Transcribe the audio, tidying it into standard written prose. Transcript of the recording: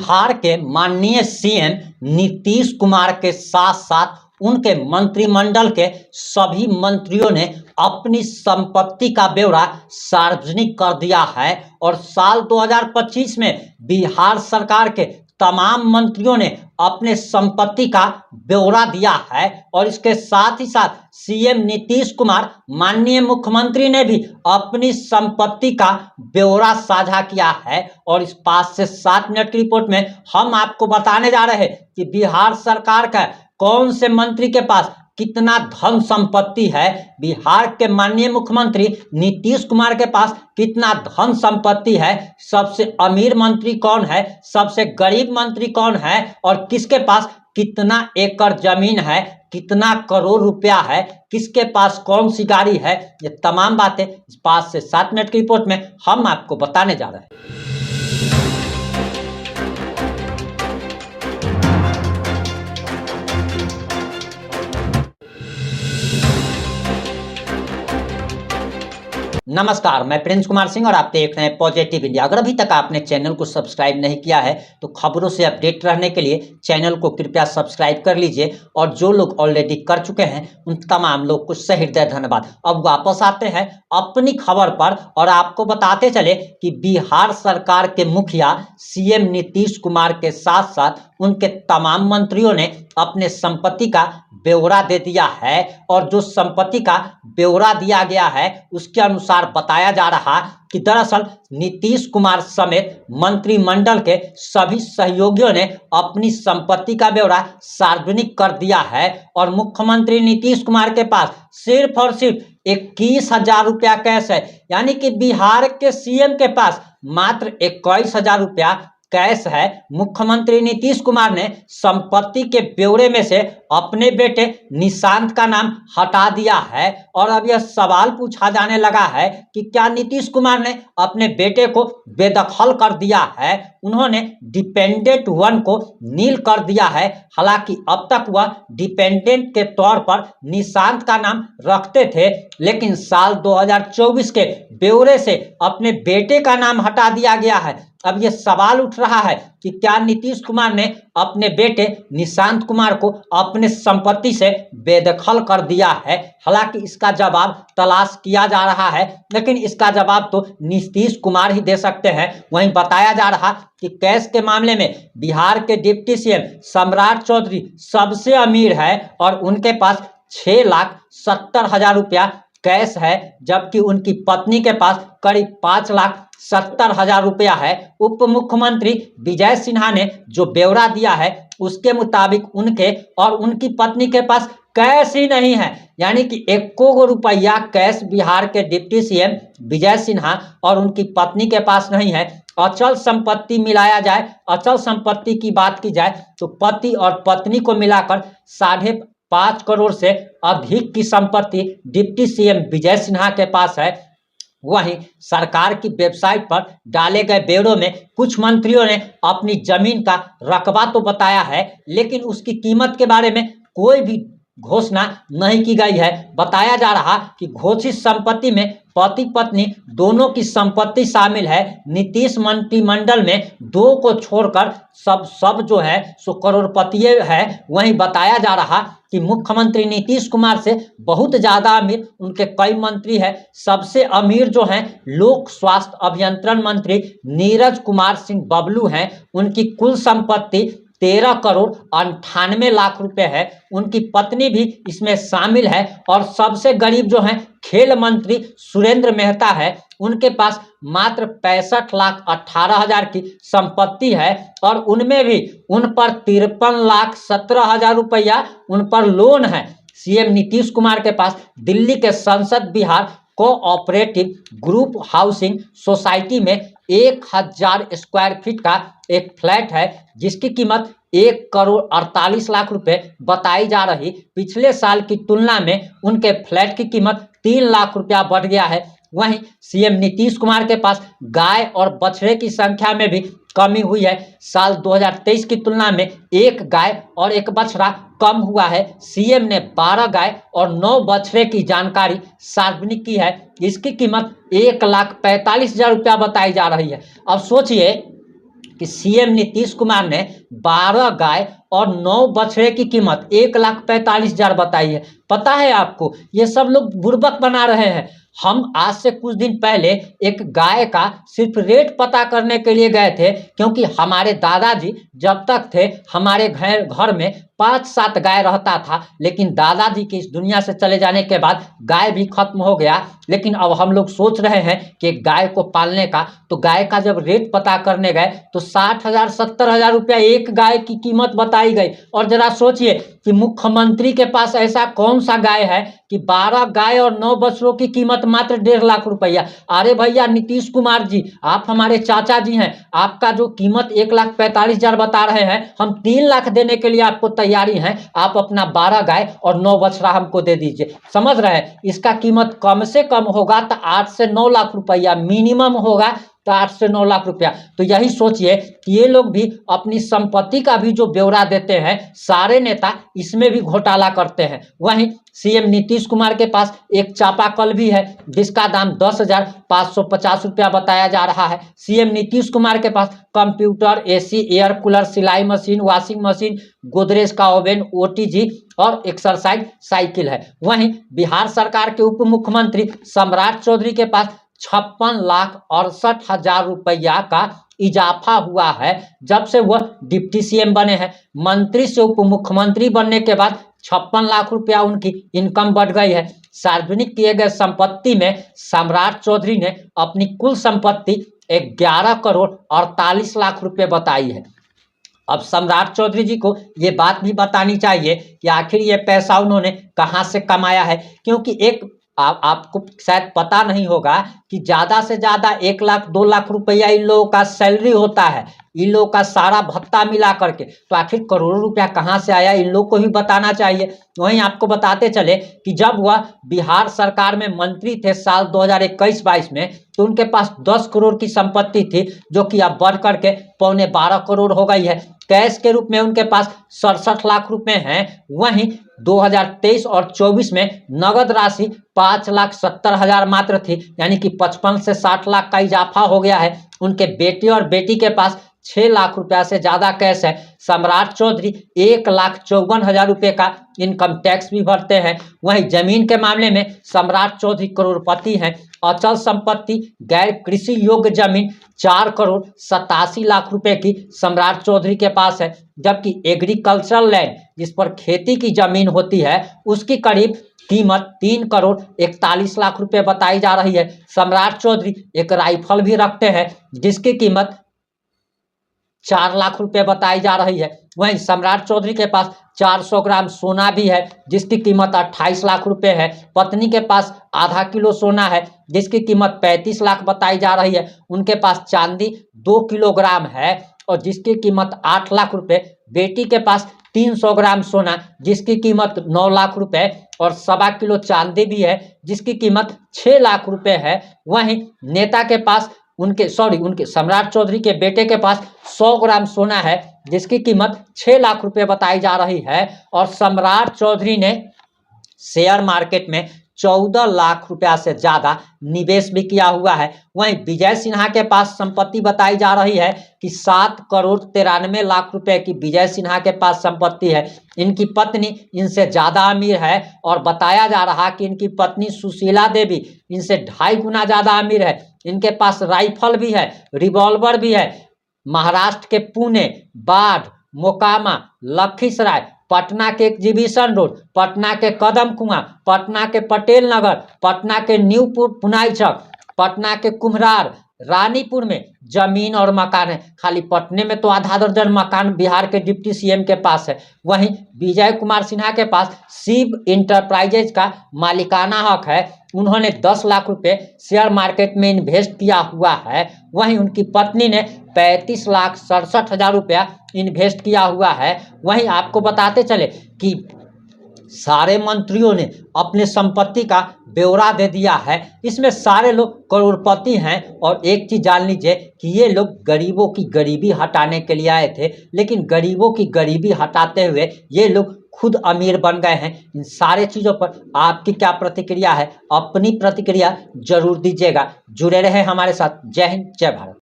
बिहार के माननीय सीएम नीतीश कुमार के साथ साथ उनके मंत्रिमंडल के सभी मंत्रियों ने अपनी संपत्ति का ब्यौरा सार्वजनिक कर दिया है और साल 2025 में बिहार सरकार के तमाम मंत्रियों ने अपने संपत्ति का ब्यौरा दिया है और इसके साथ ही साथ सीएम नीतीश कुमार माननीय मुख्यमंत्री ने भी अपनी संपत्ति का ब्यौरा साझा किया है। और इस 5 से 7 मिनट की रिपोर्ट में हम आपको बताने जा रहे हैं कि बिहार सरकार का कौन से मंत्री के पास कितना धन संपत्ति है, बिहार के माननीय मुख्यमंत्री नीतीश कुमार के पास कितना धन संपत्ति है, सबसे अमीर मंत्री कौन है, सबसे गरीब मंत्री कौन है और किसके पास कितना एकड़ जमीन है, कितना करोड़ रुपया है, किसके पास कौन सी गाड़ी है। ये तमाम बातें इस 5 से 7 मिनट की रिपोर्ट में हम आपको बताने जा रहे हैं। नमस्कार, मैं प्रिंस कुमार सिंह और आप देख रहे हैं पॉजिटिव इंडिया। अगर अभी तक आपने चैनल को सब्सक्राइब नहीं किया है तो खबरों से अपडेट रहने के लिए चैनल को कृपया सब्सक्राइब कर लीजिए और जो लोग ऑलरेडी कर चुके हैं उन तमाम लोग को सहृदय धन्यवाद। अब वापस आते हैं अपनी खबर पर और आपको बताते चले कि बिहार सरकार के मुखिया सीएम नीतीश कुमार के साथ साथ उनके तमाम मंत्रियों ने अपने संपत्ति का ब्यौरा दे दिया है और जो संपत्ति का ब्यौरा दिया गया है उसके अनुसार बताया जा रहा कि दरअसल नीतीश कुमार समेत मंत्रिमंडल के सभी सहयोगियों ने अपनी संपत्ति का ब्यौरा सार्वजनिक कर दिया है और मुख्यमंत्री नीतीश कुमार के पास सिर्फ और सिर्फ 21,000 रुपया कैश है, यानी कि बिहार के सीएम के पास मात्र 21,000 रुपया कैश है। मुख्यमंत्री नीतीश कुमार ने संपत्ति के ब्यौरे में से अपने बेटे निशांत का नाम हटा दिया है और अब यह सवाल पूछा जाने लगा है कि क्या नीतीश कुमार ने अपने बेटे को बेदखल कर दिया है, उन्होंने डिपेंडेंट 1 को नील कर दिया है। हालांकि अब तक वह डिपेंडेंट के तौर पर निशांत का नाम रखते थे, लेकिन साल 2024 के ब्यौरे से अपने बेटे का नाम हटा दिया गया है। अब यह सवाल उठ रहा है कि क्या नीतीश कुमार ने अपने बेटे निशांत कुमार को अपने संपत्ति से बेदखल कर दिया है। हालांकि इसका जवाब तलाश किया जा रहा है, लेकिन इसका जवाब तो नीतीश कुमार ही दे सकते हैं। वहीं बताया जा रहा कि कैश के मामले में बिहार के डिप्टी सीएम सम्राट चौधरी सबसे अमीर है और उनके पास 6,70,000 रुपया कैश है, जबकि उनकी पत्नी के पास करीब 5,70,000 रुपया है। उप मुख्यमंत्री विजय सिन्हा ने जो ब्यौरा दिया है उसके मुताबिक उनके और उनकी पत्नी के पास कैश ही नहीं है, यानी कि 1 रुपया कैश बिहार के डिप्टी सीएम विजय सिन्हा और उनकी पत्नी के पास नहीं है। अचल संपत्ति मिलाया जाए, अचल संपत्ति की बात की जाए तो पति और पत्नी को मिलाकर 5.5 करोड़ से अधिक की संपत्ति डिप्टी सीएम विजय सिन्हा के पास है। वहीं सरकार की वेबसाइट पर डाले गए ब्यौरे में कुछ मंत्रियों ने अपनी जमीन का रकबा तो बताया है, लेकिन उसकी कीमत के बारे में कोई भी घोषणा नहीं की गई है। बताया जा रहा कि घोषित संपत्ति में पति पत्नी दोनों की संपत्ति शामिल है। नीतीश मंत्रिमंडल में 2 को छोड़कर सब जो है सो करोड़पति है। वहीं बताया जा रहा कि मुख्यमंत्री नीतीश कुमार से बहुत ज्यादा अमीर उनके कई मंत्री हैं। सबसे अमीर जो हैं लोक स्वास्थ्य अभियंत्रण मंत्री नीरज कुमार सिंह बबलू हैं। उनकी कुल संपत्ति 13,98,00,000 रुपए है। उनकी पत्नी भी इसमें शामिल है और सबसे गरीब जो हैं खेल मंत्री सुरेंद्र मेहता है। उनके पास मात्र 65,18,000 की संपत्ति है और उनमें भी उन पर 53,17,000 रुपया उन पर लोन है। सीएम नीतीश कुमार के पास दिल्ली के संसद विहार कोऑपरेटिव ग्रुप हाउसिंग सोसाइटी में 1,000 स्क्वायर फीट का एक फ्लैट है, जिसकी कीमत 1,48,00,000 रुपए बताई जा रही। पिछले साल की तुलना में उनके फ्लैट की कीमत 3 लाख रुपया बढ़ गया है। वहीं सीएम नीतीश कुमार के पास गाय और बछड़े की संख्या में भी कमी हुई है। साल 2023 की तुलना में 1 गाय और 1 बछड़ा कम हुआ है। सीएम ने 12 गाय और 9 बछड़े की जानकारी सार्वजनिक की है। इसकी कीमत 1,45,000 रुपया बताई जा रही है। अब सोचिए कि सीएम नीतीश कुमार ने 12 गाय और 9 बछड़े की कीमत 1,45,000 बताई है। पता है आपको, ये सब लोग बुर्बक बना रहे हैं। हम आज से कुछ दिन पहले एक गाय का सिर्फ रेट पता करने के लिए गए थे, क्योंकि हमारे दादाजी जब तक थे हमारे घर में 5-7 गाय रहता था, लेकिन दादाजी की इस दुनिया से चले जाने के बाद गाय भी खत्म हो गया। लेकिन अब हम लोग सोच रहे हैं कि एक गाय को पालने का, तो गाय का जब रेट पता करने गए तो 60,000 70,000 रुपया एक गाय की कीमत बताई गई। और जरा सोचिए कि मुख्यमंत्री के पास ऐसा कौन सा गाय है कि 12 गाय और 9 बछड़ों की कीमत मात्र 1.5 लाख रुपया। अरे भैया नीतीश कुमार जी, आप हमारे चाचा जी हैं, आपका जो कीमत 1,45,000 बता रहे हैं, हम 3 लाख देने के लिए आपको तैयारी हैं। आप अपना 12 गाय और 9 बछड़ा हमको दे दीजिए। समझ रहे हैं, इसका कीमत कम से कम होगा तो 8 से 9 लाख रुपया, मिनिमम होगा तो 8 से 9 लाख रुपया। तो यही सोचिए कि ये लोग भी अपनी संपत्ति का भी जो ब्यौरा देते हैं, सारे नेता इसमें भी घोटाला करते हैं। वहीं सीएम नीतीश कुमार के पास एक चापाकल भी है जिसका दाम 10,550 रुपया बताया जा रहा है। सीएम नीतीश कुमार के पास कंप्यूटर, एसी, एयर कूलर, सिलाई मशीन, वॉशिंग मशीन, गोदरेज का ओवन, ओटीजी और एक्सरसाइज साइकिल है। वहीं बिहार सरकार के उप मुख्यमंत्री सम्राट चौधरी के पास 56,68,000 रुपया का इजाफा हुआ है जब से वह डिप्टी सीएम बने हैं। मंत्री से उप मुख्यमंत्री बनने के बाद 56 लाख रुपया उनकी इनकम बढ़ गई है। सार्वजनिक किए गए संपत्ति में सम्राट चौधरी ने अपनी कुल संपत्ति 11 करोड़ 48 लाख रुपए बताई है। अब सम्राट चौधरी जी को ये बात भी बतानी चाहिए कि आखिर ये पैसा उन्होंने कहाँ से कमाया है, क्योंकि आपको शायद पता नहीं होगा कि ज़्यादा से ज़्यादा 1 लाख 2 लाख रुपया इन लोगों का सैलरी होता है, इन लोगों का सारा भत्ता मिला करके। तो आखिर करोड़ों रुपया कहाँ से आया, इन लोग को भी बताना चाहिए। वहीं आपको बताते चले कि जब वह बिहार सरकार में मंत्री थे साल 2021-22 में, तो उनके पास 10 करोड़ की संपत्ति थी, जो कि अब बढ़ करके 12.25 करोड़ हो गई है। कैश के रूप में उनके पास 67 लाख रुपए हैं। वहीं 2023 और 24 में नगद राशि 5,70,000 मात्र थी, यानी कि 55 से 60 लाख का इजाफा हो गया है। उनके बेटे और बेटी के पास 6 लाख रुपया से ज्यादा कैश है। सम्राट चौधरी 1,54,000 रुपये का इनकम टैक्स भी भरते हैं। वहीं जमीन के मामले में सम्राट चौधरी करोड़पति हैं। अचल संपत्ति गैर कृषि योग्य जमीन 4 करोड़ 87 लाख रुपए की सम्राट चौधरी के पास है, जबकि एग्रीकल्चरल लैंड जिस पर खेती की जमीन होती है उसकी करीब कीमत 3 करोड़ 41 लाख रुपए बताई जा रही है। सम्राट चौधरी एक राइफल भी रखते हैं जिसकी कीमत 4 लाख रुपए बताई जा रही है। वहीं सम्राट चौधरी के पास 400 ग्राम सोना भी है जिसकी कीमत 28 लाख रुपए है। पत्नी के पास आधा किलो सोना है जिसकी कीमत 35 लाख बताई जा रही है। उनके पास चांदी 2 किलोग्राम है और जिसकी कीमत 8 लाख रुपए। बेटी के पास 300 ग्राम सोना जिसकी कीमत 9 लाख रुपए और 1.25 किलो चांदी भी है जिसकी कीमत 6 लाख रुपए है। वहीं नेता के पास उनके सम्राट चौधरी के बेटे के पास 100 ग्राम सोना है जिसकी कीमत 6 लाख रुपए बताई जा रही है। और सम्राट चौधरी ने शेयर मार्केट में 14 लाख रुपया से ज्यादा निवेश भी किया हुआ है। वहीं विजय सिन्हा के पास संपत्ति बताई जा रही है कि 7 करोड़ 93 लाख रुपए की विजय सिन्हा के पास संपत्ति है। इनकी पत्नी इनसे ज्यादा अमीर है और बताया जा रहा कि इनकी पत्नी सुशीला देवी इनसे 2.5 गुना ज्यादा अमीर है। इनके पास राइफल भी है, रिवॉल्वर भी है। महाराष्ट्र के पुणे, बाढ़, मोकामा, लखीसराय, पटना के एग्जीबिशन रोड, पटना के कदम कुआं, पटना के पटेल नगर, पटना के न्यू पुनाई चौक, पटना के कुम्हरार, रानीपुर में जमीन और मकान है। खाली पटने में तो आधा दर्जन मकान बिहार के डिप्टी सीएम के पास है। वहीं विजय कुमार सिन्हा के पास शिव इंटरप्राइजेज का मालिकाना हक है। उन्होंने 10 लाख रुपए शेयर मार्केट में इन्वेस्ट किया हुआ है। वहीं उनकी पत्नी ने 35,67,000 रुपया इन्वेस्ट किया हुआ है। वहीं आपको बताते चले कि सारे मंत्रियों ने अपने संपत्ति का ब्यौरा दे दिया है। इसमें सारे लोग करोड़पति हैं। और एक चीज जान लीजिए कि ये लोग गरीबों की गरीबी हटाने के लिए आए थे, लेकिन गरीबों की गरीबी हटाते हुए ये लोग खुद अमीर बन गए हैं। इन सारे चीज़ों पर आपकी क्या प्रतिक्रिया है? अपनी प्रतिक्रिया जरूर दीजिएगा। जुड़े रहे हमारे साथ। जय हिंद, जय भारत।